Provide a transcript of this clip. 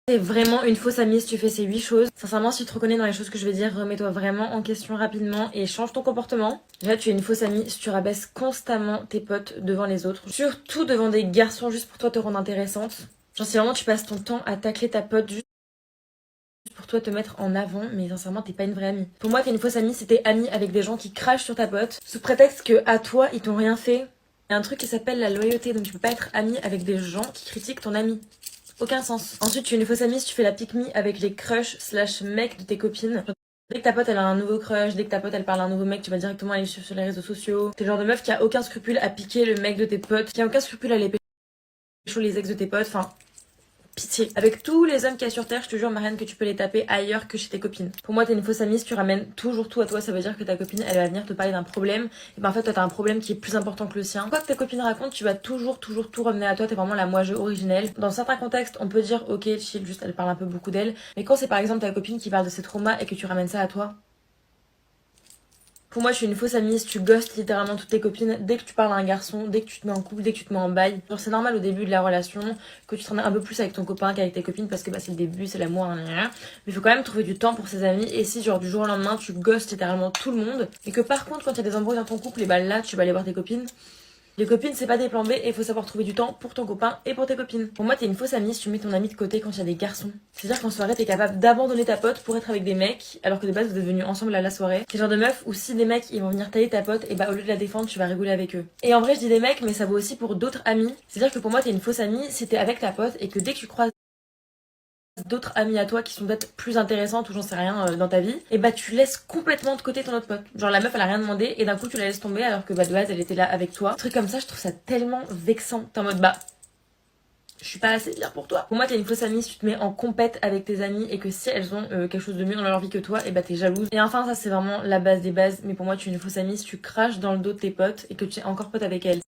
T'es vraiment une fausse amie si tu fais ces 8 choses. Sincèrement, si tu te reconnais dans les choses que je vais dire, remets-toi vraiment en question rapidement et change ton comportement. Déjà, tu es une fausse amie si tu rabaisses constamment tes potes devant les autres. Surtout devant des garçons juste pour toi te rendre intéressante. Genre si vraiment tu passes ton temps à tacler ta pote juste pour toi te mettre en avant, mais sincèrement t'es pas une vraie amie. Pour moi, t'es une fausse amie si t'es amie avec des gens qui crachent sur ta pote, sous prétexte que à toi ils t'ont rien fait. Il y a un truc qui s'appelle la loyauté, donc tu peux pas être amie avec des gens qui critiquent ton ami. Aucun sens. Ensuite, tu es une fausse amie si tu fais la pique-me avec les crushs slash mecs de tes copines. Dès que ta pote elle a un nouveau crush, dès que ta pote elle parle à un nouveau mec, tu vas directement aller suivre sur les réseaux sociaux. T'es le genre de meuf qui a aucun scrupule à piquer le mec de tes potes, qui a aucun scrupule à les pécho les ex de tes potes, enfin... Pitié. Avec tous les hommes qu'il y a sur Terre, je te jure, Marianne, que tu peux les taper ailleurs que chez tes copines. Pour moi, t'es une fausse amie si tu ramènes toujours tout à toi. Ça veut dire que ta copine, elle va venir te parler d'un problème. Et ben en fait, toi, t'as un problème qui est plus important que le sien. Quoi que ta copine raconte, tu vas toujours tout ramener à toi. T'es vraiment la moi-je originelle. Dans certains contextes, on peut dire, ok, chill, juste elle parle un peu beaucoup d'elle. Mais quand c'est par exemple ta copine qui parle de ses traumas et que tu ramènes ça à toi, pour moi, je suis une fausse amie si tu ghostes littéralement toutes tes copines dès que tu parles à un garçon, dès que tu te mets en couple, dès que tu te mets en bail. Genre, c'est normal au début de la relation que tu traînes un peu plus avec ton copain qu'avec tes copines parce que bah, c'est le début, c'est l'amour, hein. Mais il faut quand même trouver du temps pour ses amis. Et si, genre, du jour au lendemain, tu ghostes littéralement tout le monde et que par contre, quand il y a des embrouilles dans ton couple, et bah là, tu vas aller voir tes copines. Les copines, c'est pas des plans B et il faut savoir trouver du temps pour ton copain et pour tes copines. Pour moi, t'es une fausse amie si tu mets ton ami de côté quand il y a des garçons. C'est-à-dire qu'en soirée, t'es capable d'abandonner ta pote pour être avec des mecs, alors que de base, vous êtes venus ensemble à la soirée. C'est le genre de meuf où si des mecs ils vont venir tailler ta pote, et bah au lieu de la défendre, tu vas rigoler avec eux. Et en vrai, je dis des mecs, mais ça vaut aussi pour d'autres amis. C'est-à-dire que pour moi, t'es une fausse amie si t'es avec ta pote et que dès que tu croises d'autres amis à toi qui sont peut-être plus intéressantes ou j'en sais rien dans ta vie, et bah tu laisses complètement de côté ton autre pote. Genre la meuf elle a rien demandé et d'un coup tu la laisses tomber alors que bah de base elle était là avec toi. Un truc comme ça, je trouve ça tellement vexant. T'es en mode bah je suis pas assez bien pour toi. Pour moi, t'es une fausse amie si tu te mets en compète avec tes amies et que si elles ont quelque chose de mieux dans leur vie que toi, et bah t'es jalouse. Et enfin, ça c'est vraiment la base des bases. Mais pour moi, tu es une fausse amie si tu craches dans le dos de tes potes et que tu es encore pote avec elles.